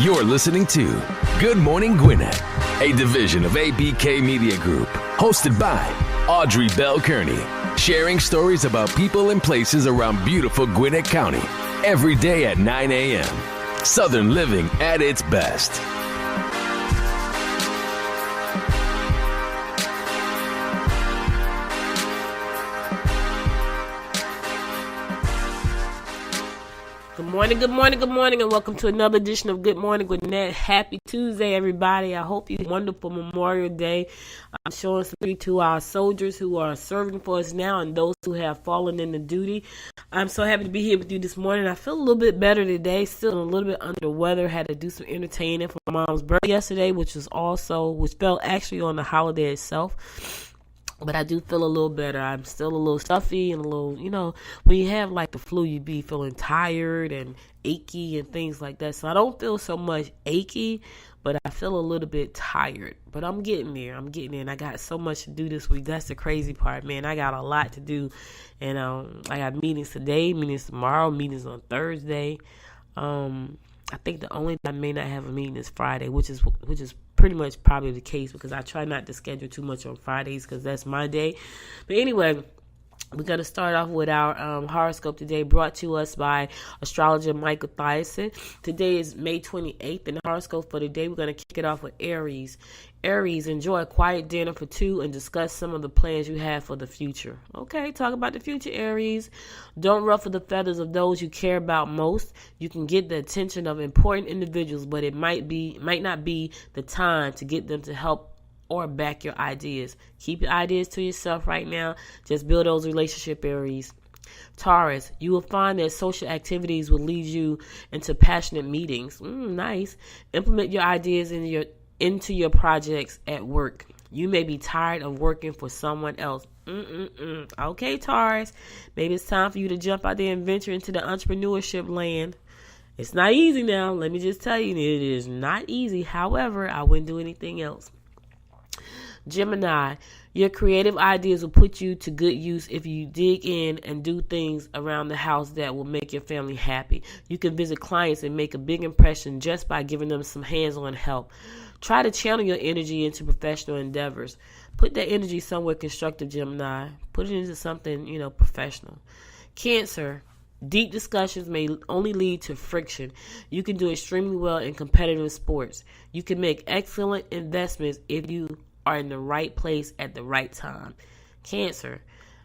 You're listening to Good Morning Gwinnett, a division of ABK Media Group, hosted by Audrey Bell Kearney, sharing stories about people and places around beautiful Gwinnett County every day at 9 a.m. Southern living at its best. Good morning, and welcome to another edition of Good Morning Gwinnett. Happy Tuesday, everybody. I hope you had a wonderful Memorial Day. I'm showing some to our soldiers who are serving for us now and those who have fallen into duty. I'm so happy to be here with you this morning. I feel a little bit better today, still a little bit under the weather. Had to do some entertaining for my mom's birthday yesterday, which fell actually on the holiday itself. But I do feel a little better. I'm still a little stuffy and a little, when you have like the flu, you be feeling tired and achy and things like that. So I don't feel so much achy, but I feel a little bit tired. But I'm getting there. And I got so much to do this week. That's the crazy part, man. I got a lot to do. And I got meetings today, meetings tomorrow, meetings on Thursday. I think the only time I may not have a meeting is Friday, which is pretty much probably the case because I try not to schedule too much on Fridays because that's my day. But anyway, we're going to start off with our horoscope today, brought to us by astrologer Michael Thiason. Today is May 28th, and the horoscope for today, we're going to kick it off with Aries. Aries, enjoy a quiet dinner for two and discuss some of the plans you have for the future. Okay, talk about the future, Aries. Don't ruffle the feathers of those you care about most. You can get the attention of important individuals, but it might not be the time to get them to help or back your ideas. Keep your ideas to yourself right now. Just build those relationships, Aries. Taurus, you will find that social activities will lead you into passionate meetings. Nice. Implement your ideas into your projects at work. You may be tired of working for someone else. Okay, Taurus. Maybe it's time for you to jump out there and venture into the entrepreneurship land. It's not easy now. Let me just tell you, it is not easy. However, I wouldn't do anything else. Gemini, your creative ideas will put you to good use if you dig in and do things around the house that will make your family happy. You can visit clients and make a big impression just by giving them some hands-on help. Try to channel your energy into professional endeavors. Put that energy somewhere constructive, Gemini. Put it into something, professional. Cancer, deep discussions may only lead to friction. You can do extremely well in competitive sports. You can make excellent investments if you are in the right place at the right time. Cancer,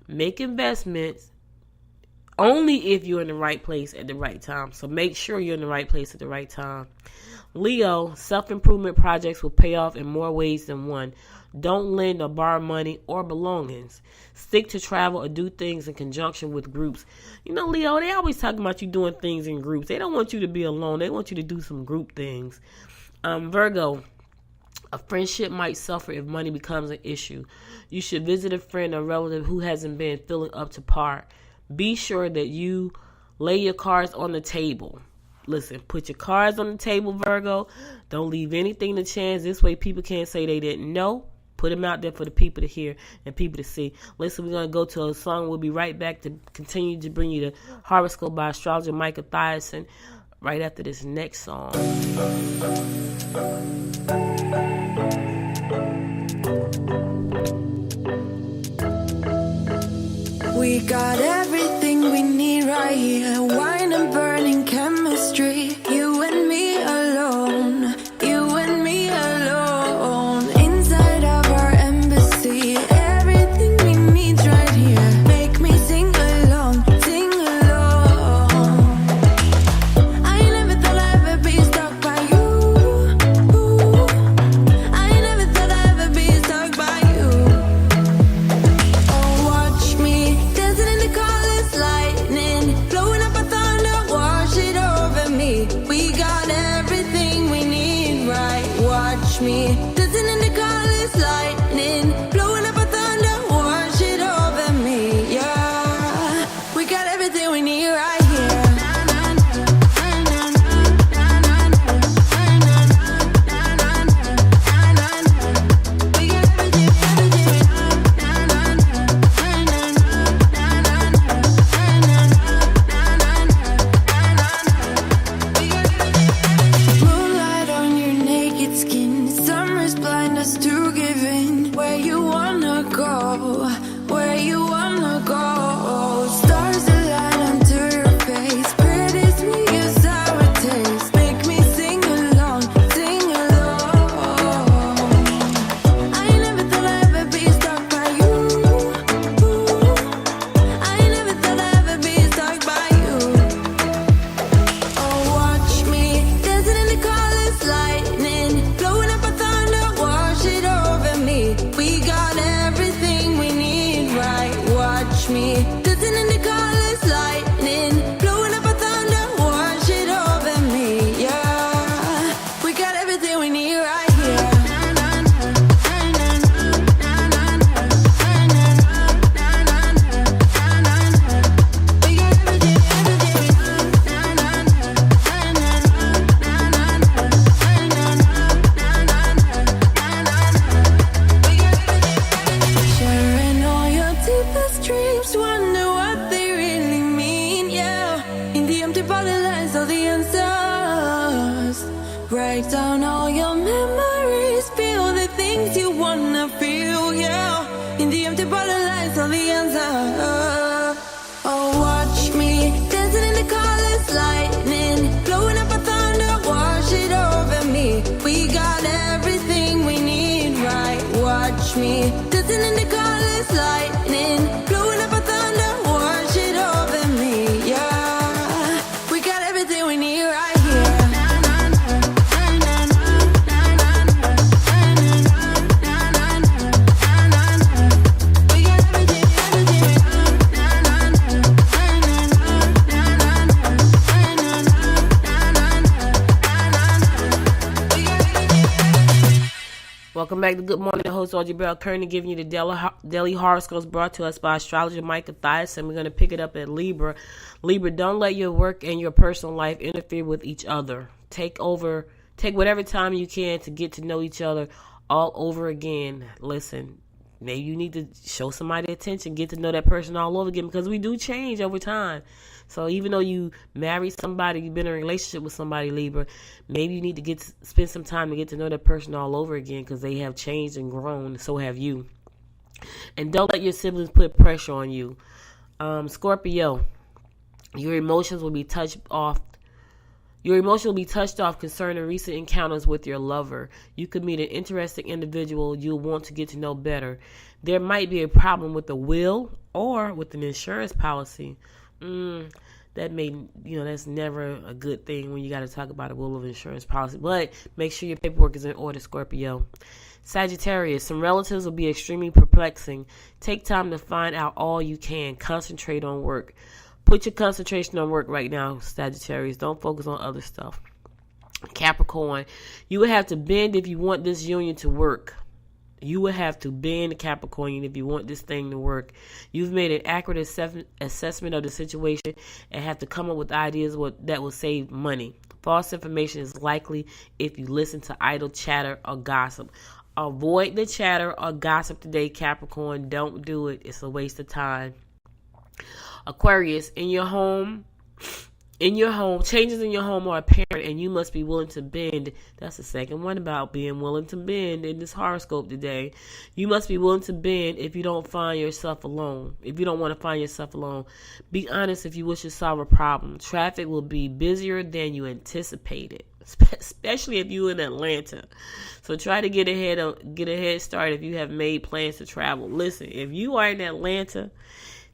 make investments only if you're in the right place at the right time. So make sure you're in the right place at the right time. Leo, self-improvement projects will pay off in more ways than one. Don't lend or borrow money or belongings. Stick to travel or do things in conjunction with groups. Leo, they always talk about you doing things in groups. They don't want you to be alone. They want you to do some group things. Virgo, a friendship might suffer if money becomes an issue. You should visit a friend or relative who hasn't been feeling up to par. Be sure that you lay your cards on the table. Listen, put your cards on the table, Virgo. Don't leave anything to chance. This way people can't say they didn't know. Put them out there for the people to hear and people to see. Listen, we're going to go to a song. We'll be right back to continue to bring you the horoscope by astrologer Michael Thiason right after this next song. We got everything we need right here. Wine and burning chemistry. You and me alone. You and me alone. Inside of our embassy. Everything we need right here. Make me sing along. Sing along. I never thought I'd ever be stuck by you. I never thought I'd ever be stuck by you. Oh, watch me dancing in the colors, lightning blowing up. I thought bottom lines, all the answers. Write down all your memories, feel the things you wanna feel, yeah. In the empty bottom lines, all the answers. Oh, watch me dancing in the colors, lightning, blowing up a thunder, wash it over me. We got everything we need, right? Watch me dancing in the colors, lightning, blowing up a thunder, wash it over me, yeah. We got everything we need right here. Welcome back to Good Morning. The host Audrey Bell Kearney giving you the daily horoscopes brought to us by astrologer Micah Thias, and we're going to pick it up at Libra. Libra, don't let your work and your personal life interfere with each other. Take whatever time you can to get to know each other all over again. Listen, maybe you need to show somebody attention, get to know that person all over again, because we do change over time. So even though you marry somebody, you've been in a relationship with somebody, Libra, maybe you need to spend some time to get to know that person all over again, because they have changed and grown, so have you. And don't let your siblings put pressure on you. Scorpio, your emotions will be touched off. Your emotion will be touched off concerning recent encounters with your lover. You could meet an interesting individual you'll want to get to know better. There might be a problem with the will or with an insurance policy. That's never a good thing when you got to talk about a will of insurance policy. But make sure your paperwork is in order, Scorpio. Sagittarius, some relatives will be extremely perplexing. Take time to find out all you can. Concentrate on work. Put your concentration on work right now, Sagittarius. Don't focus on other stuff. Capricorn, you will have to bend if you want this union to work. You will have to bend the Capricorn if you want this thing to work. You've made an accurate assessment of the situation and have to come up with ideas that will save money. False information is likely if you listen to idle chatter or gossip. Avoid the chatter or gossip today, Capricorn. Don't do it. It's a waste of time. Aquarius, in your home, changes in your home are apparent and you must be willing to bend. That's the second one about being willing to bend in this horoscope today. You must be willing to bend if you don't want to find yourself alone. Be honest if you wish to solve a problem. Traffic will be busier than you anticipated, especially if you're in Atlanta. So try to get a head start if you have made plans to travel. Listen, if you are in Atlanta,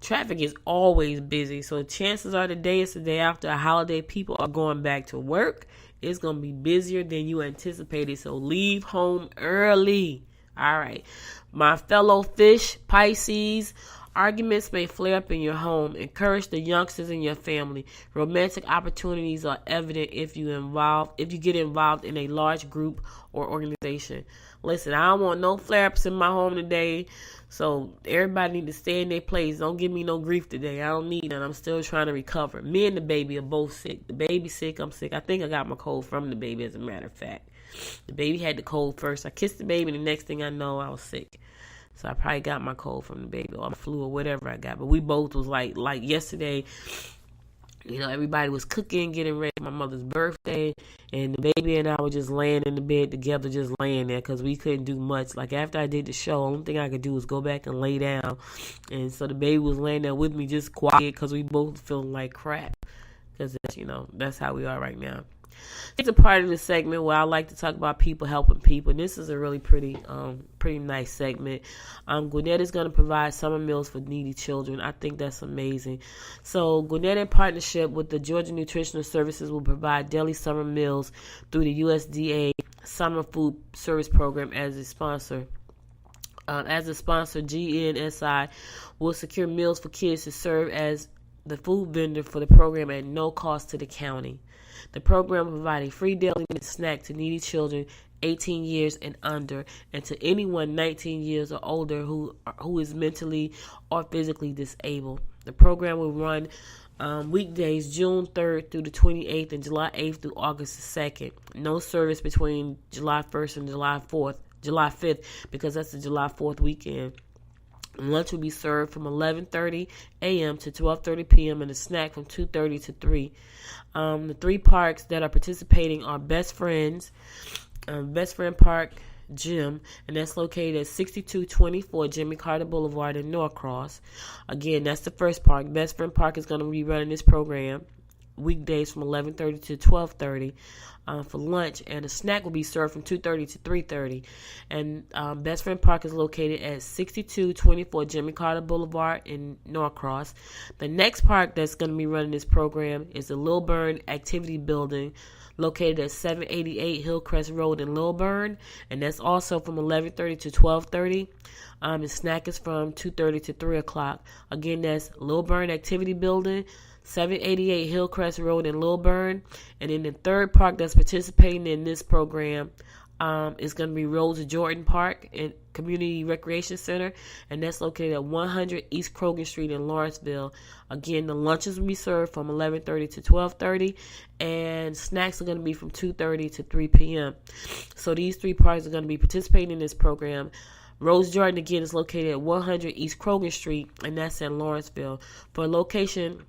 traffic is always busy, so chances are today is the day after a holiday. People are going back to work. It's going to be busier than you anticipated, so leave home early. All right. My fellow fish, Pisces, arguments may flare up in your home. Encourage the youngsters in your family. Romantic opportunities are evident if you get involved in a large group or organization. Listen, I don't want no flare-ups in my home today. So everybody need to stay in their place. Don't give me no grief today. I don't need that. I'm still trying to recover. Me and the baby are both sick. The baby's sick. I'm sick. I think I got my cold from the baby, as a matter of fact. The baby had the cold first. I kissed the baby, and the next thing I know, I was sick. So I probably got my cold from the baby or flu or whatever I got. But we both was like yesterday, everybody was cooking, getting ready for my mother's birthday, and the baby and I were just laying in the bed together, just laying there because we couldn't do much. Like after I did the show, the only thing I could do was go back and lay down. And so the baby was laying there with me just quiet because we both feeling like crap because, that's how we are right now. It's a part of the segment where I like to talk about people helping people. And this is a really pretty nice segment. Gwinnett is going to provide summer meals for needy children. I think that's amazing. So Gwinnett, in partnership with the Georgia Nutritional Services, will provide daily summer meals through the USDA Summer Food Service Program as a sponsor. GNSI will secure meals for kids to serve as the food vendor for the program at no cost to the county. The program will provide a free daily snack to needy children 18 years and under, and to anyone 19 years or older who is mentally or physically disabled. The program will run weekdays June 3rd through the 28th and July 8th through August 2nd. No service between July 1st and July 5th because that's the July 4th weekend. Lunch will be served from 11:30 a.m. to 12:30 p.m. and a snack from 2:30 to 3. The 3 parks that are participating are Best Friend Park Gym, and that's located at 6224 Jimmy Carter Boulevard in Norcross. Again, that's the first park. Best Friend Park is going to be running this program weekdays from 11:30 to 12:30 for lunch, and a snack will be served from 2:30 to 3:30. And Best Friend Park is located at 6224 Jimmy Carter Boulevard in Norcross. The next park that's going to be running this program is the Lilburn Activity Building, located at 788 Hillcrest Road in Lilburn, and that's also from 11:30 to 12:30. The snack is from 2:30 to 3 o'clock. Again, that's Lilburn Activity Building, 788 Hillcrest Road in Lilburn. And then the third park that's participating in this program is going to be Rose Jordan Park and Community Recreation Center, and that's located at 100 East Krogan Street in Lawrenceville. Again, the lunches will be served from 11:30 to 12:30, and snacks are going to be from 2:30 to 3 p.m. So these 3 parks are going to be participating in this program. Rose Jordan, again, is located at 100 East Krogan Street, and that's in Lawrenceville. For a location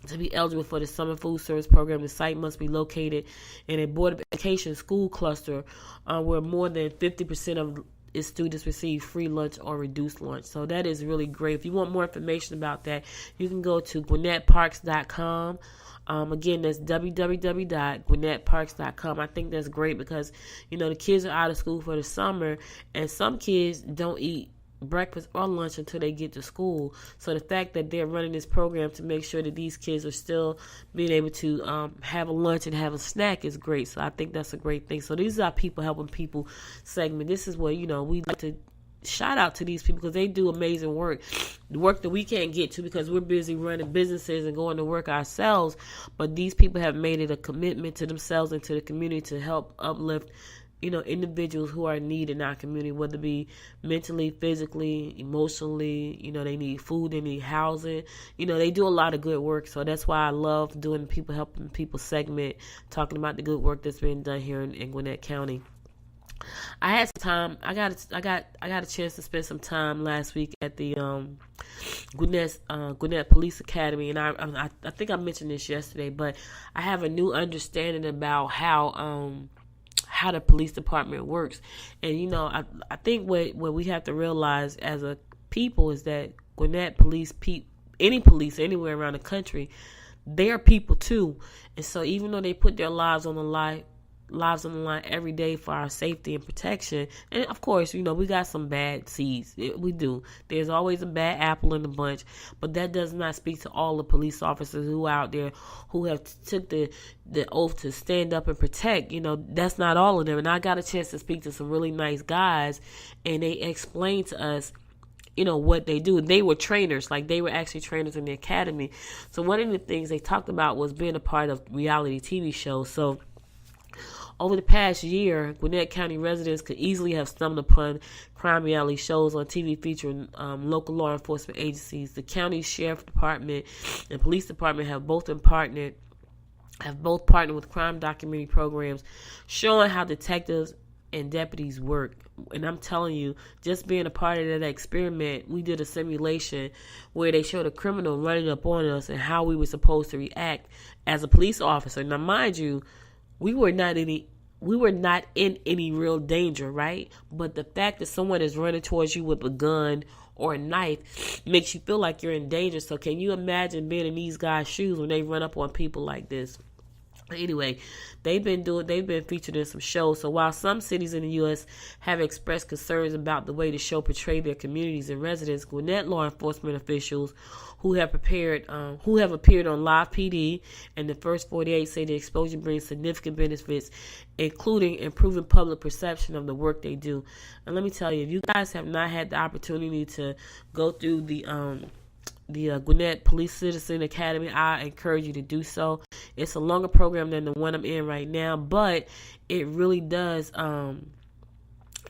to be eligible for the Summer Food Service Program, the site must be located in a Board of Education school cluster where more than 50% of its students receive free lunch or reduced lunch. So that is really great. If you want more information about that, you can go to GwinnettParks.com. Again, that's www.GwinnettParks.com. I think that's great because, the kids are out of school for the summer, and some kids don't eat breakfast or lunch until they get to school. So the fact that they're running this program to make sure that these kids are still being able to have a lunch and have a snack is great. So I think that's a great thing. So these are people helping people segment. This is where, we like to shout out to these people because they do amazing work. The work that we can't get to because we're busy running businesses and going to work ourselves. But these people have made it a commitment to themselves and to the community to help uplift individuals who are in need in our community, whether it be mentally, physically, emotionally. They need food, they need housing. They do a lot of good work. So that's why I love doing helping people segment, talking about the good work that's been done here in Gwinnett County. I had some time. I got a chance to spend some time last week at the Gwinnett Police Academy, and I think I mentioned this yesterday, but I have a new understanding about how the police department works. And I think what we have to realize as a people is that Gwinnett police, any police anywhere around the country, they are people too. And so even though they put their lives on the line every day for our safety and protection, and of course, we got some bad seeds. We do. There's always a bad apple in the bunch, but that does not speak to all the police officers who are out there who have took the oath to stand up and protect. That's not all of them. And I got a chance to speak to some really nice guys, and they explained to us what they do. They were trainers, like they were actually trainers in the academy. So one of the things they talked about was being a part of reality TV shows. So over the past year, Gwinnett County residents could easily have stumbled upon crime reality shows on TV featuring local law enforcement agencies. The county sheriff department and police department have both partnered with crime documentary programs showing how detectives and deputies work. And I'm telling you, just being a part of that experiment, we did a simulation where they showed a criminal running up on us and how we were supposed to react as a police officer. Now, mind you, we were not in any real danger, right? But the fact that someone is running towards you with a gun or a knife makes you feel like you're in danger. So can you imagine being in these guys' shoes when they run up on people like this? Anyway, they've been featured in some shows. So while some cities in the U.S. have expressed concerns about the way the show portrayed their communities and residents, Gwinnett law enforcement officials who have appeared on Live PD and the First 48 say the exposure brings significant benefits, including improving public perception of the work they do. And let me tell you, if you guys have not had the opportunity to go through the Gwinnett Police Citizen Academy, I encourage you to do so. It's a longer program than the one I'm in right now, but it really does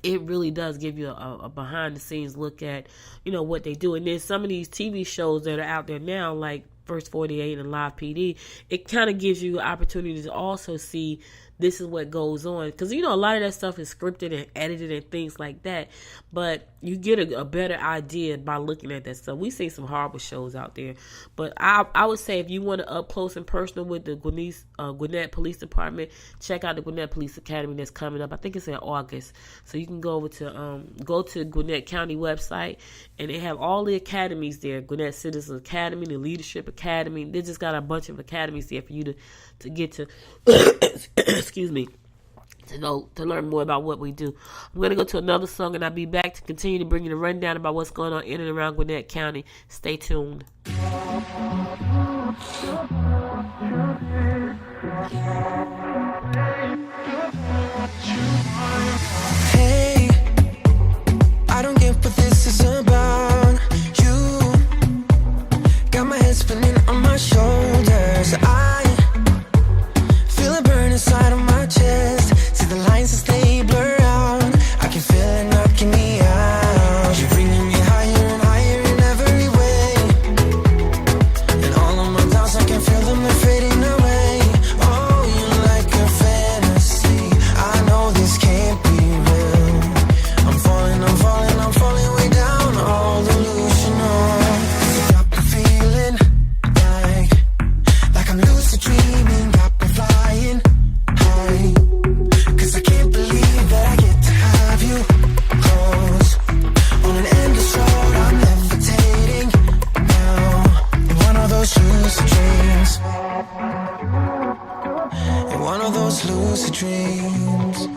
give you a behind the scenes look at what they do. And then some of these TV shows that are out there now, like First 48 and Live PD, it kind of gives you an opportunity to also see this is what goes on. Because, a lot of that stuff is scripted and edited and things like that. But you get a better idea by looking at that stuff. We see some horrible shows out there. But I would say if you want to up close and personal with the Gwinnett Police Department, check out the Gwinnett Police Academy that's coming up. I think it's in August. So you can go to Gwinnett County website, and they have all the academies there. Gwinnett Citizens Academy, the Leadership Academy. They just got a bunch of academies there for you to get to, excuse me, to learn more about what we do. I'm going to go to another song, and I'll be back to continue to bring you the rundown about what's going on in and around Gwinnett County. Stay tuned. Hey, I don't get what this is about. You got my head spinning on my shoulders. I feel it burn inside of my chest. See the lines as they blur out. I can feel it knocking me out. You're bringing me higher and higher in every way. And all of my doubts, I can feel them, they're fading away. Oh, you're like a fantasy. I know this can't be real. I'm falling way down. All delusional. Got me feeling like I'm lucid dreaming. Got me flying high. 'Cause I can't believe that I get to have you close. On an endless road, I'm levitating now. In one of those lucid dreams. In one of those lucid dreams.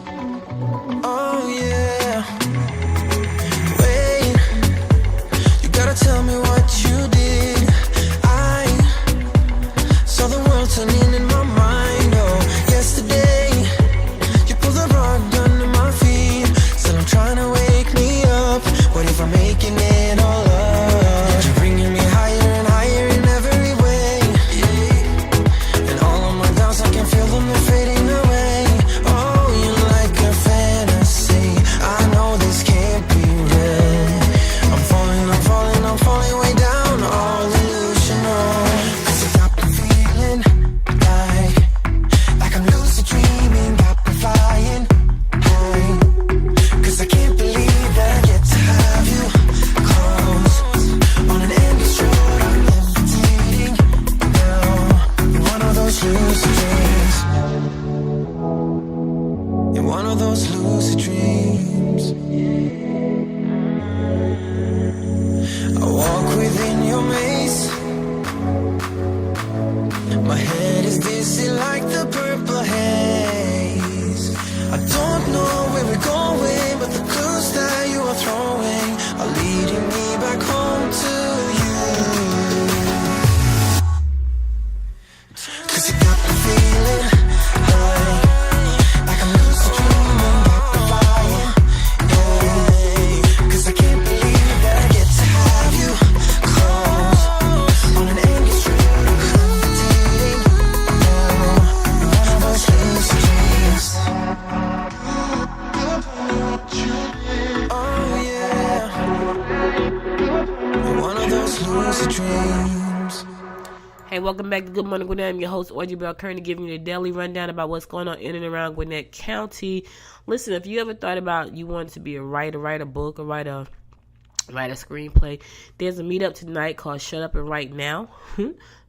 Oh yeah. Wait, you gotta tell me what you did. I saw the world turning in my mind. Oh, yesterday you pulled the rug under my feet. Still I'm trying to wake me up. What if I'm making it all up? You're bringing me higher and higher in every way. And all of my doubts, I can feel them, they're fading away. Oh, you're like a fantasy. I know this can't be real. I'm falling way down. All illusional. 'Cause you got me feeling like I'm lucid dreaming. Got me flying high. 'Cause I can't believe that I get to have you close. On an endless road, I'm levitating now. In one of those lucid dreams. In one of those lucid dreams. I walk within your maze. My head is dizzy like the purple haze. I don't know where we're going, but the clues that you are throwing are leading me back home to you. 'Cause you got me feeling like I'm lucid dreaming. Got me flying, yeah. 'Cause I can't believe that I get to have you close. On an endless road, I'm levitating now. In one of those lucid dreams. Oh yeah. In one of those lucid dreams. Hey, welcome back to Good Morning Gwinnett. I'm your host, Audrey Bell, currently giving you the daily rundown about what's going on in and around Gwinnett County. Listen, if you ever thought about you wanted to be a writer, write a book, or write a screenplay, there's a meetup tonight called Shut Up and Write Now.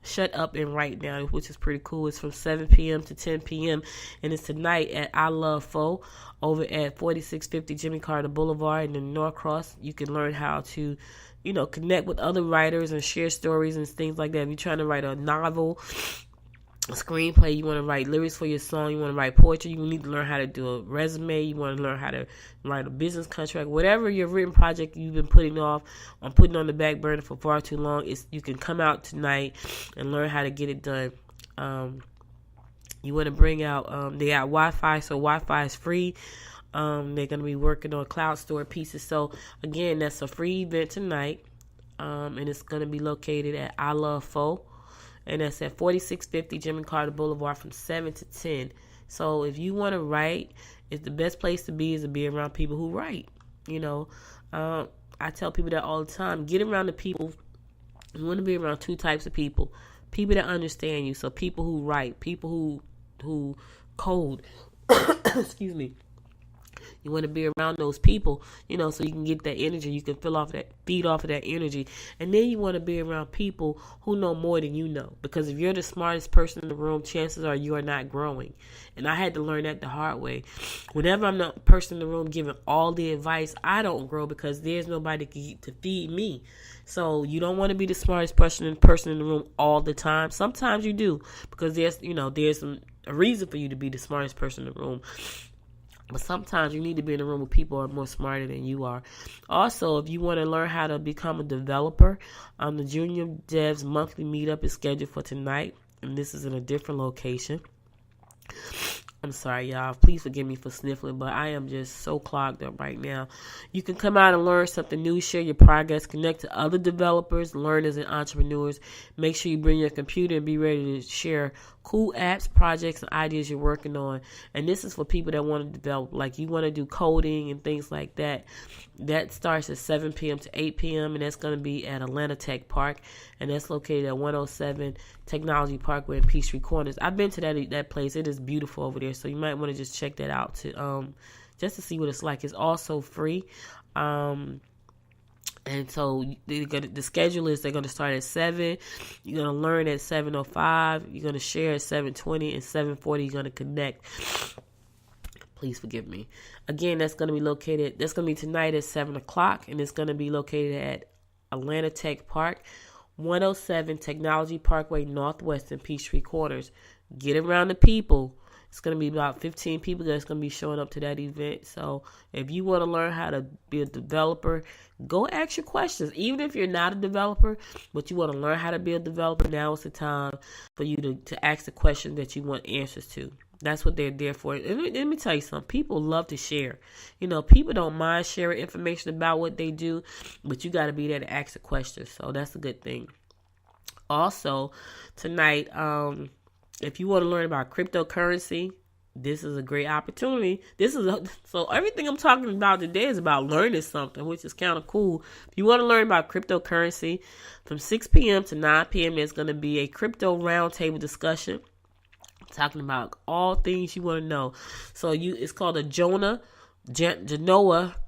Shut Up and Write Now, which is pretty cool. It's from 7 p.m. to 10 p.m. and it's tonight at I Love Fo over at 4650 Jimmy Carter Boulevard in Norcross. You can learn how to, connect with other writers and share stories and things like that. If you're trying to write a novel, a screenplay, you want to write lyrics for your song, you want to write poetry, you need to learn how to do a resume, you want to learn how to write a business contract, whatever your written project you've been putting off or putting on the back burner for far too long, you can come out tonight and learn how to get it done. You want to bring out, they got Wi-Fi, so Wi-Fi is free. They're going to be working on cloud store pieces. So again, that's a free event tonight. And it's going to be located at I Love Fo. And that's at 4650 Jimmy Carter Boulevard from 7 to 10. So if you want to write, it's the best place to be around people who write. I tell people that all the time. Get around the people. You want to be around two types of people. People that understand you. So people who write. People who code. Excuse me. You want to be around those people, so you can get that energy. You can feed off of that energy. And then you want to be around people who know more than you know. Because if you're the smartest person in the room, chances are you are not growing. And I had to learn that the hard way. Whenever I'm the person in the room giving all the advice, I don't grow because there's nobody to feed me. So you don't want to be the smartest person in the room all the time. Sometimes you do, because there's a reason for you to be the smartest person in the room. But sometimes you need to be in a room with people who are more smarter than you are. Also, if you want to learn how to become a developer, the Junior Devs monthly meetup is scheduled for tonight, and this is in a different location. I'm sorry, y'all. Please forgive me for sniffling, but I am just so clogged up right now. You can come out and learn something new, share your progress, connect to other developers, learners, and entrepreneurs. Make sure you bring your computer and be ready to share cool apps, projects, and ideas you're working on. And this is for people that want to develop, like you want to do coding and things like that. That starts at 7 p.m. to 8 p.m., and that's going to be at Atlanta Tech Park, and that's located at 107 Technology Parkway in Peachtree Corners. I've been to that place. It is beautiful over there, so you might want to just check that out just to see what it's like. It's also free. And so the schedule is they're going to start at 7. You're going to learn at 7:05. You're going to share at 7:20, and 7:40 you're going to connect. Please forgive me. Again, that's going to be tonight at 7 o'clock, and it's going to be located at Atlanta Tech Park, 107 Technology Parkway Northwest in Peachtree Corners. Get around the people. It's going to be about 15 people that's going to be showing up to that event. So if you want to learn how to be a developer, go ask your questions. Even if you're not a developer, but you want to learn how to be a developer, now is the time for you to ask the questions that you want answers to. That's what they're there for. And let me tell you something. People love to share. People don't mind sharing information about what they do, but you got to be there to ask the questions. So that's a good thing. Also, tonight, if you want to learn about cryptocurrency, this is a great opportunity. So everything I'm talking about today is about learning something, which is kind of cool. If you want to learn about cryptocurrency, from 6 p.m. to 9 p.m., there's going to be a crypto roundtable discussion talking about all things you want to know. So it's called a Genoa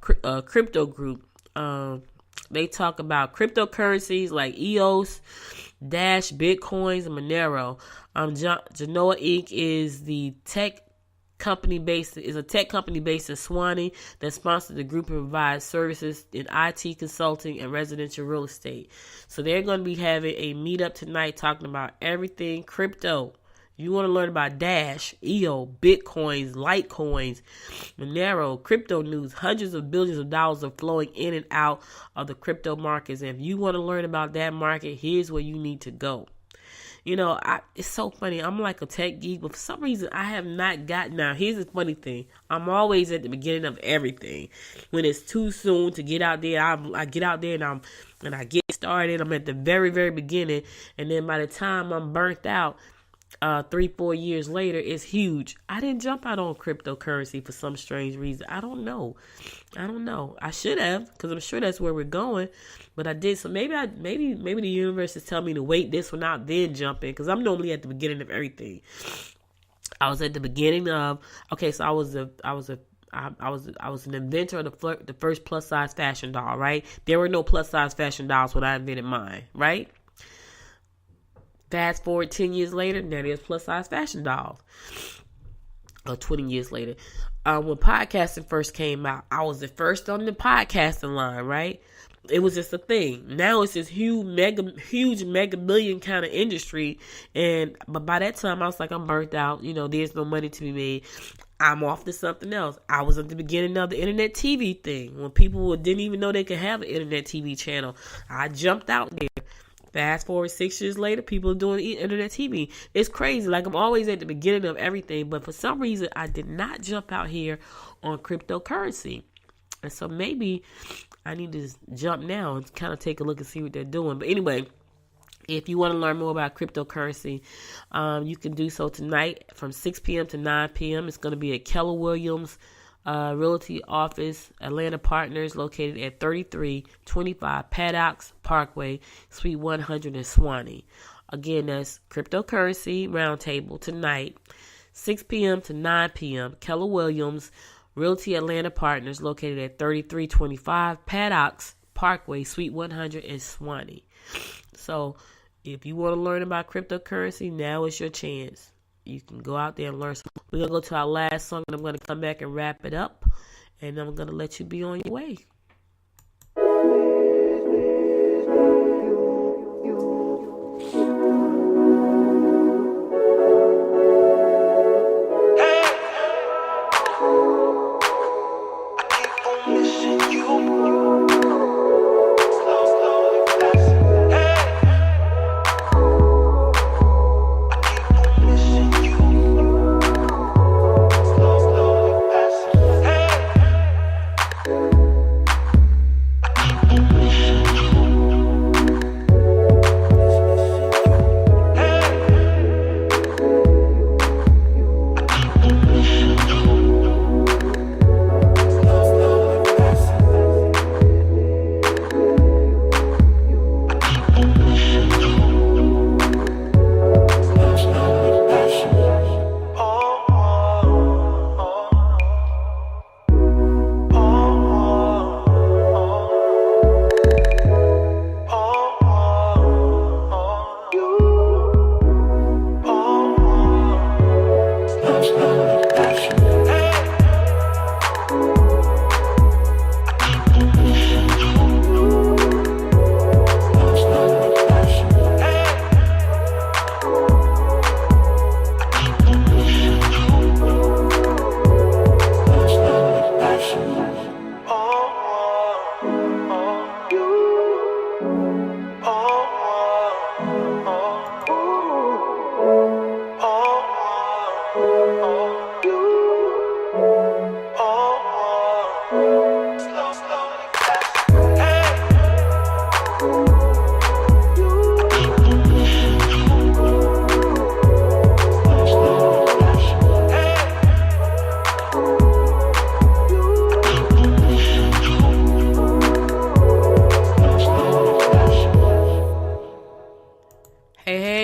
crypto group. They talk about cryptocurrencies like EOS, Dash, Bitcoins, and Monero. Genoa Inc. is a tech company based in Swanee that sponsors the group and provides services in IT consulting and residential real estate. So they're going to be having a meetup tonight talking about everything crypto. You want to learn about Dash, EO, Bitcoins, Litecoins, Monero, crypto news. Hundreds of billions of dollars are flowing in and out of the crypto markets. And if you want to learn about that market, here's where you need to go. It's so funny. I'm like a tech geek, but for some reason I have not gotten out. Here's the funny thing. I'm always at the beginning of everything. When it's too soon to get out there, I get out there and I get started. I'm at the very, very beginning. And then by the time I'm burnt out, 3-4 years later, it's huge. I didn't jump out on cryptocurrency for some strange reason. I don't know. I should have, because I'm sure that's where we're going, but I did. So maybe the universe is telling me to wait this one out, then jump in, because I'm normally at the beginning of everything. I was at the beginning of. Okay, so I was an inventor of the first plus size fashion doll. Right? There were no plus size fashion dolls when I invented mine. Right? Fast forward 10 years later, now there's plus-size fashion dolls. Or 20 years later. When podcasting first came out, I was the first on the podcasting line, right? It was just a thing. Now it's this huge mega million kind of industry. But by that time, I was like, I'm burnt out. There's no money to be made. I'm off to something else. I was at the beginning of the internet TV thing. When people didn't even know they could have an internet TV channel. I jumped out there. Fast forward 6 years later, people are doing internet TV. It's crazy. Like, I'm always at the beginning of everything, but for some reason, I did not jump out here on cryptocurrency. And so maybe I need to jump now and kind of take a look and see what they're doing. But anyway, if you want to learn more about cryptocurrency, you can do so tonight from 6 p.m. to 9 p.m. It's going to be at Keller Williams Realty Office, Atlanta Partners, located at 3325 Paddocks Parkway, Suite 100 in Swanee. Again, that's cryptocurrency roundtable tonight, 6 p.m. to 9 p.m. Keller Williams Realty Atlanta Partners, located at 3325 Paddocks Parkway, Suite 100 in Swanee. So if you want to learn about cryptocurrency, now is your chance. You can go out there and learn some. We're going to go to our last song, and I'm going to come back and wrap it up. And I'm going to let you be on your way.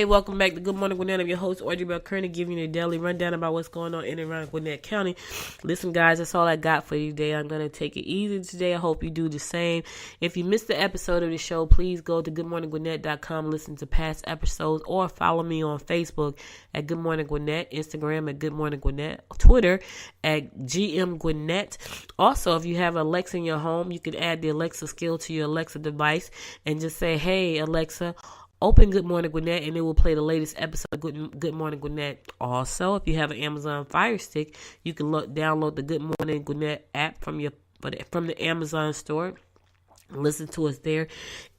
Welcome back to Good Morning Gwinnett. I'm your host, Audrey Bell Kearney, giving you a daily rundown about what's going on in and around Gwinnett County. Listen, guys, that's all I got for you today. I'm going to take it easy today. I hope you do the same. If you missed the episode of the show, please go to goodmorninggwinnett.com, listen to past episodes, or follow me on Facebook at Good Morning Gwinnett, Instagram at Good Morning Gwinnett, Twitter at GM Gwinnett. Also, if you have Alexa in your home, you can add the Alexa skill to your Alexa device and just say, "Hey, Alexa, open Good Morning Gwinnett," and it will play the latest episode of Good Morning Gwinnett. Also, if you have an Amazon Fire Stick, you can download the Good Morning Gwinnett app from the Amazon store. Listen to us there.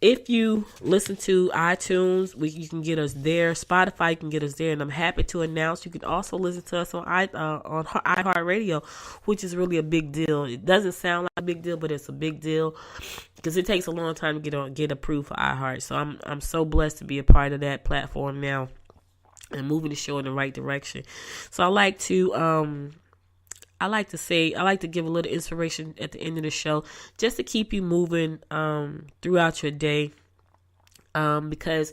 If you listen to iTunes, you can get us there. Spotify, you can get us there. And I'm happy to announce you can also listen to us on iHeartRadio, which is really a big deal. It doesn't sound like a big deal, but it's a big deal because it takes a long time to get approved for iHeart. So I'm so blessed to be a part of that platform now and moving the show in the right direction. So I like to give a little inspiration at the end of the show just to keep you moving throughout your day, because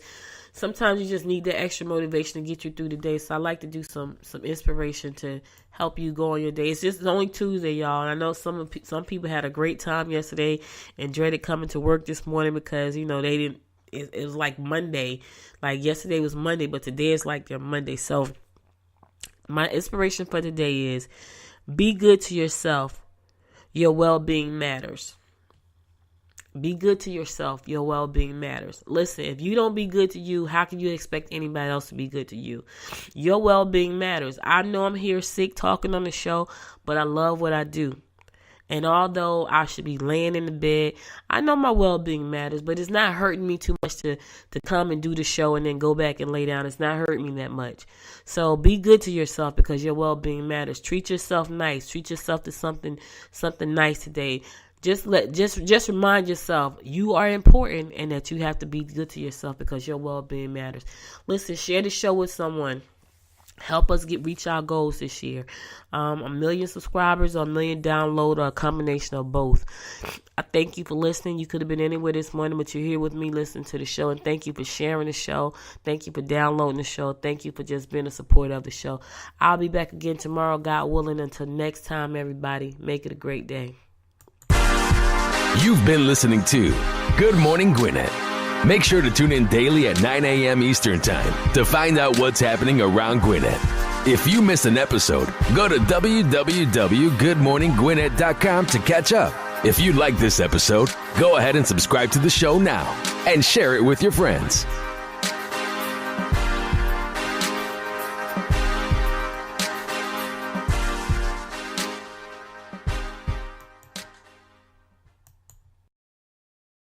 sometimes you just need that extra motivation to get you through the day. So I like to do some inspiration to help you go on your day. It's only Tuesday, y'all. And I know some people had a great time yesterday and dreaded coming to work this morning because, they didn't. It was like Monday. Like yesterday was Monday, but today is like their Monday. So my inspiration for today is: be good to yourself. Your well-being matters. Be good to yourself. Your well-being matters. Listen, if you don't be good to you, how can you expect anybody else to be good to you? Your well-being matters. I know I'm here sick talking on the show, but I love what I do. And although I should be laying in the bed, I know my well-being matters, but it's not hurting me too much to come and do the show and then go back and lay down. It's not hurting me that much. So be good to yourself because your well-being matters. Treat yourself nice. Treat yourself to something nice today. Just remind yourself you are important and that you have to be good to yourself because your well-being matters. Listen, share the show with someone. Help us reach our goals this year. 1 million subscribers or 1 million download, or a combination of both. I thank you for listening. You could have been anywhere this morning, but you're here with me listening to the show. And thank you for sharing the show. Thank you for downloading the show. Thank you for just being a supporter of the show. I'll be back again tomorrow, God willing. Until next time, everybody, make it a great day. You've been listening to Good Morning Gwinnett. Make sure to tune in daily at 9 a.m. Eastern Time to find out what's happening around Gwinnett. If you miss an episode, go to www.goodmorninggwinnett.com to catch up. If you like this episode, go ahead and subscribe to the show now and share it with your friends.